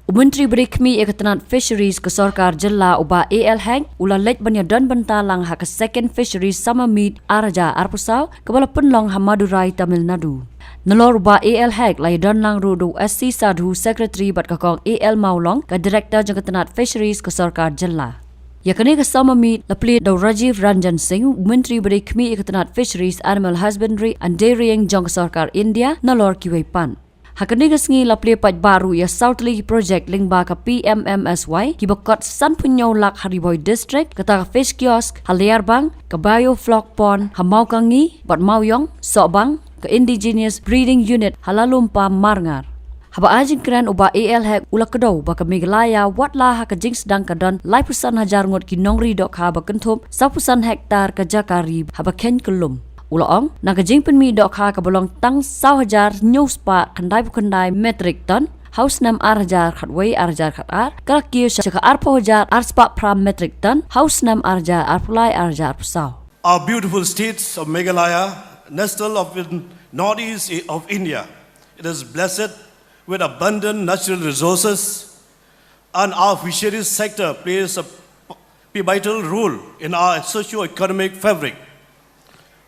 Menteri Berikmi Ekatanat Fisheries ke Sarkar Jilla uba AL Hang ula lej banyadan bentalang ha ke second fisheries summer meet Araja Arpusau kepala penlong Hamadurai Tamil Nadu. Nelor uba AL Hang layadan lang rudu SC Sadhu Secretary bat kakong AL Maulong ke Director Jangkatanat Fisheries ke Sarkar Jilla. Ya kini ke summer meet lepli daw Rajiv Ranjan Singh Menteri Berikmi Ekatanat Fisheries Animal Husbandry and Dairying Jang Sarkar India nelor Kiew pan. Hakani ngi lapli pat baru ya Southley project lingba ka PMMSY kibakot san punyaw lak Hariboy district kata fish kiosk Haliar bang ka bio flock pond hamau kangi bat mauyong sobang ka indigenous breeding unit halalumpa marngar. Haba ajing kran uba AL hek ula kedaw ba ka Meghalaya watla ha ka jing sedang kadon lai pusan hajar ngot ki nongri Dohkha ba kentup 10 hektar ka Jakari haba ken kelum. Uloong, naga Jingpynmih Dohkha kabolong tang 1,000 news pa kandai metric ton, house nam arjar khatway arjar khatar, kala Kiew shaka arpojar arspa pram metric ton, house nam arjar arpulai arjar pusau. Our beautiful states of Meghalaya, nestled of the northeast of India, it is blessed with abundant natural resources, and our fisheries sector plays a pivotal role in our socio-economic fabric.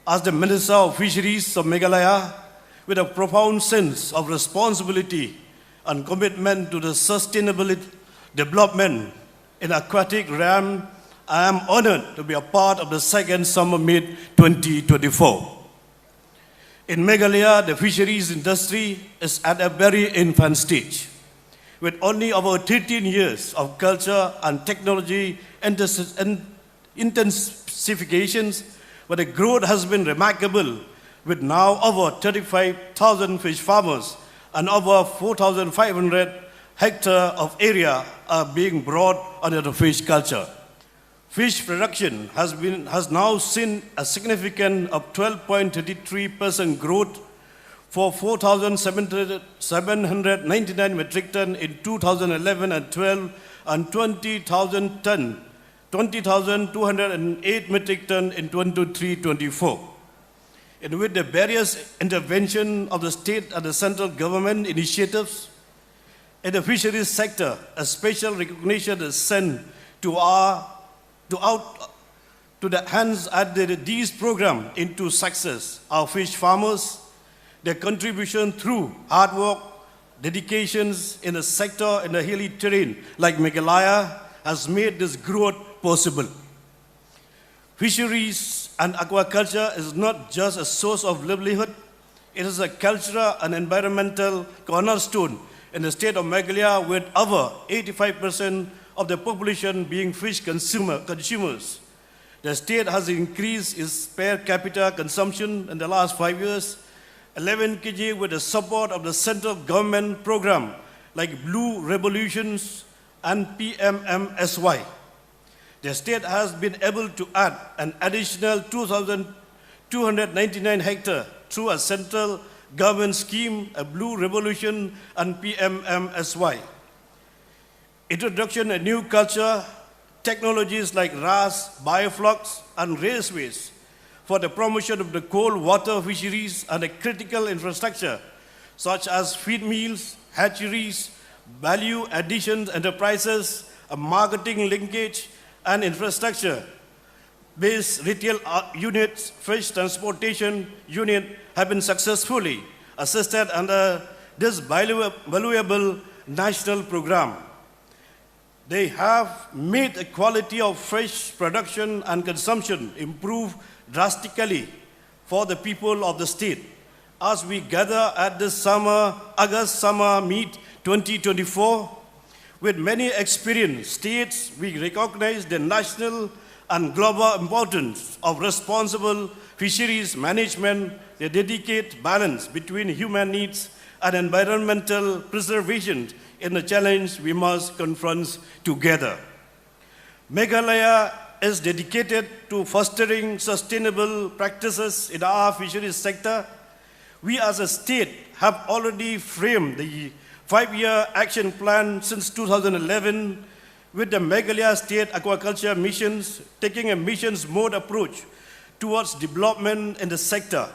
As the Minister of Fisheries of Meghalaya, with a profound sense of responsibility and commitment to the sustainable development in aquatic realm, I am honored to be a part of the second Summer Meet 2024. In Meghalaya, the fisheries industry is at a very infant stage, with only about 13 years of culture and technology intensifications. But the growth has been remarkable, with now over 35,000 fish farmers and over 4,500 hectares of area are being brought under the fish culture. Fish production has now seen a significant of 12.33% growth for 4,799 metric ton in 2011 and 12 and 20,208 metric ton in 23-24. And with the various intervention of the state and the central government initiatives in the fisheries sector, a special recognition is sent to the hands at these program into success. Our fish farmers, their contribution through hard work, dedications in the sector in the hilly terrain like Meghalaya has made this growth possible. Fisheries and aquaculture is not just a source of livelihood, it is a cultural and environmental cornerstone in the state of Meghalaya, with over 85% of the population being fish consumers. The state has increased its per capita consumption in the last 5 years, 11 kg with the support of the central government program like Blue Revolutions and PMMSY. The state has been able to add an additional 2,299 hectares through a central government scheme, a Blue Revolution and PMMSY. Introduction of new culture, technologies like RAS, bioflux, and raceways for the promotion of the cold water fisheries and the critical infrastructure such as feed mills, hatcheries, value addition enterprises, a marketing linkage, and infrastructure-based retail units, fish transportation unit have been successfully assisted under this valuable national program. They have made the quality of fish production and consumption improve drastically for the people of the state. As we gather at this August Summer Meet 2024, with many experienced states, we recognize the national and global importance of responsible fisheries management, the dedicated balance between human needs and environmental preservation in the challenge we must confront together. Meghalaya is dedicated to fostering sustainable practices in our fisheries sector. We as a state have already framed the 5-year action plan since 2011 with the Meghalaya State Aquaculture Missions taking a missions mode approach towards development in the sector.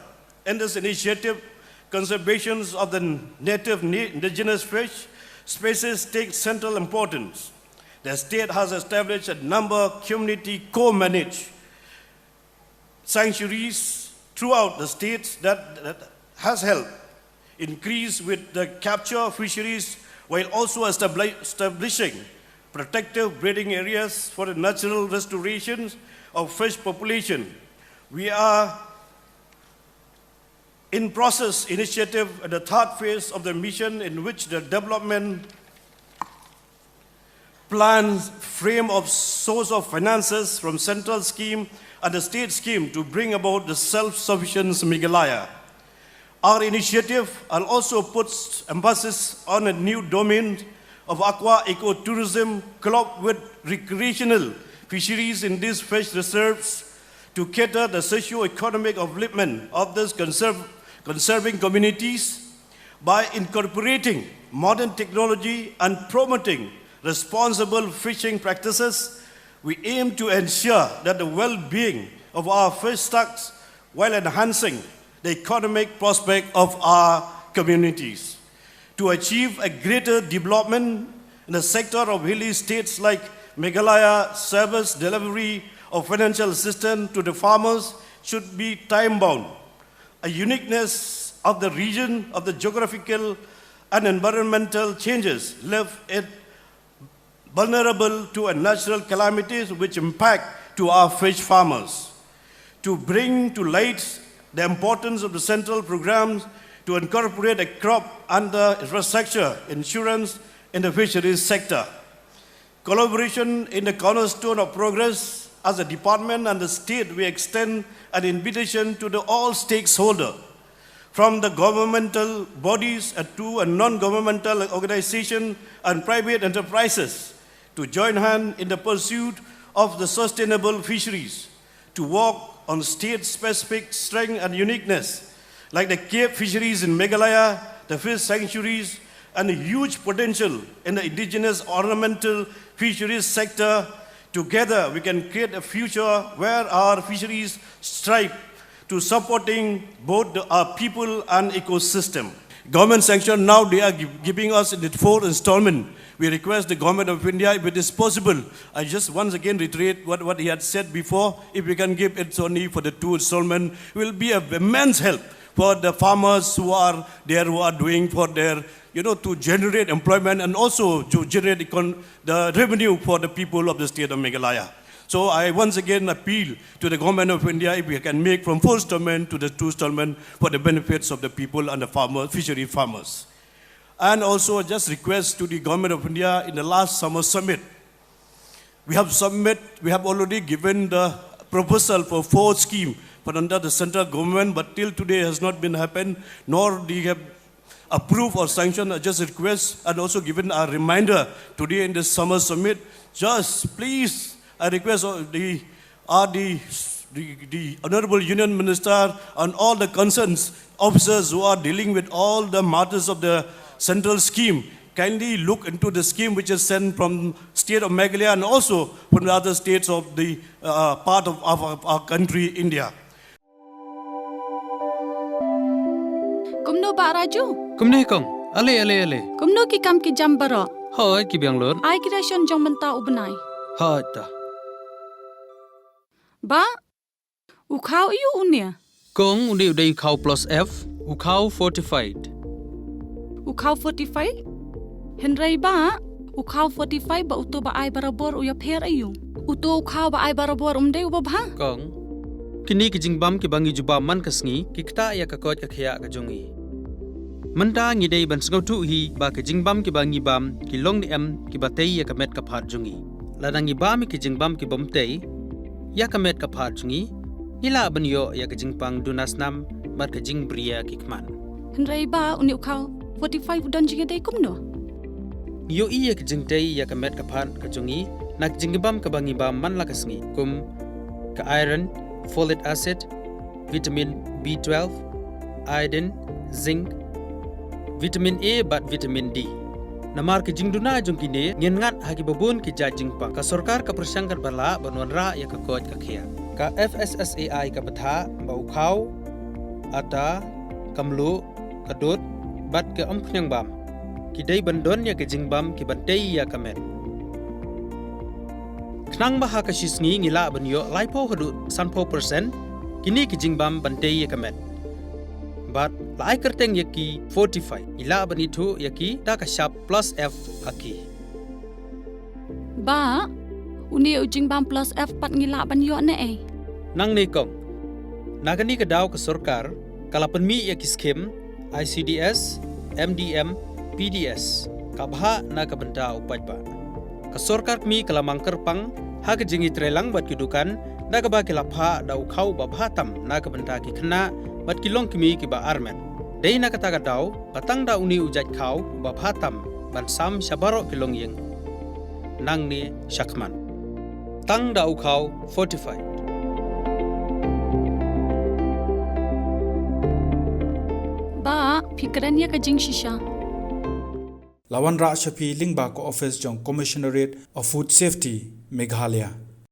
In this initiative, conservation of the native indigenous fish species take central importance. The state has established a number of community co-managed sanctuaries throughout the states that has helped increase with the capture of fisheries while also establishing protective breeding areas for the natural restoration of fish population. We are in process initiative at the third phase of the mission, in which the development plans frame of source of finances from central scheme and the state scheme to bring about the self-sufficiency Meghalaya. Our initiative also puts emphasis on a new domain of aqua ecotourism clubbed with recreational fisheries in these fish reserves to cater the socio-economic development of these conserving communities by incorporating modern technology and promoting responsible fishing practices. We aim to ensure that the well-being of our fish stocks while enhancing the economic prospect of our communities. To achieve a greater development in the sector of hilly states like Meghalaya, service delivery of financial assistance to the farmers should be time-bound. A uniqueness of the region of the geographical and environmental changes left it vulnerable to a natural calamities which impact to our fish farmers. To bring to light the importance of the central programs to incorporate a crop under infrastructure insurance in the fisheries sector. Collaboration in the cornerstone of progress. As a department and the state, we extend an invitation to all stakeholders, from the governmental bodies to a non-governmental organization and private enterprises, to join hands in the pursuit of the sustainable fisheries, to work on state-specific strength and uniqueness, like the Cape fisheries in Meghalaya, the fish sanctuaries, and the huge potential in the indigenous ornamental fisheries sector. Together, we can create a future where our fisheries strive to supporting both our people and ecosystem. Government sanction, now they are giving us in the fourth installment. We request the government of India, if it is possible, I just once again reiterate what he had said before, if we can give it only for the two installment, will be of immense help for the farmers who are there, who are doing for their, to generate employment and also to generate the revenue for the people of the state of Meghalaya. So I once again appeal to the government of India, if we can make from first installment to the two installment for the benefits of the people and the farmers, fishery farmers. And also just request to the government of India in the last summer summit. We have already given the proposal for 4 scheme but under the central government, but till today has not been happened, nor they have approved or sanctioned. I just request and also given a reminder today in this summer summit. Just please, I request the Honorable Union Minister and all the concerned officers who are dealing with all the matters of the central scheme, kindly look into the scheme which is sent from state of Meghalaya and also from the other states of the part of our country, India. Kumno ba Raju? Kumne kong, ale. Kumno ki kam ki jam baro. Hoi ki biang lor. Ai ki ration jong menta ubnai. Hoi ta. Ba, ukau iu unia. Kong undi udai ukau plus F, ukau fortified. Ukau 45? Henry ba, ukau 45 ba uto ba ai barabor uya pher ayu. Uto ukau ba ai barabor umde ubabha. Kong, kini ki jingbam ki bangi juba man kasngi, ki kta ya kakot ka khya ka jongi. Manta ngi dei ban sngau tu hi ba ki jingbam ki bangi bam, ki long ni em ki batei ya ka met ka phat jongi. Ladangi bam ki jingbam ki bomtei, ya ka met ka phat jongi. Ila ban yo ya ka jingpang dunasnam, mat ka jingbria ki kman. Henry ba uni ukau 45 udan jinga dei kumno. Yo iya ka jingtei ya ka met ka phat ka jongi, nak jingbam ka bangi bam man la kasngi kum ka iron, folic acid, vitamin B12, iodine, zinc, vitamin A bat vitamin D. Namar ke jingduna jongkine ngengat hagi babun ke jingpa ka sarkar ka persangkar bala banwanra ya ka koj ka khia. Ka FSSAI ka batha ba ukhau ata kamlu kadut bat ke amkhnyang bam. kidai bandon ya ke jingbam ki bantei ya kamet knang baha ka shisngi ngila banyo laipo hadu sanpo percent kini ki jingbam bantei ya kamet but lai kerteng ya ki 45 ila banitu ya ki ta ka sharp plus f haki ba uni jingbam plus f pat ngila banyo ne nang ne kong nagani ka daw ka sarkar kala penmi ya ki skem ICDS MDM PDS kabha na ka benta upaj ba ka sarkar mi kala mangker pang ha ka jingi trelang bat kidukan na ka ba kilapha daw khau ba bhatam na ka benta ki khna bat kilong kimi ki ba armen dei na ka ta ka daw patang da uni ujat khau ba bhatam ban sam shabaro kilong yeng nang ni shakman tang da khau 45 ba fikrannya ka jing shisha Lawan Ra Shafi Lingba ko office jong Commissionerate of Food Safety Meghalaya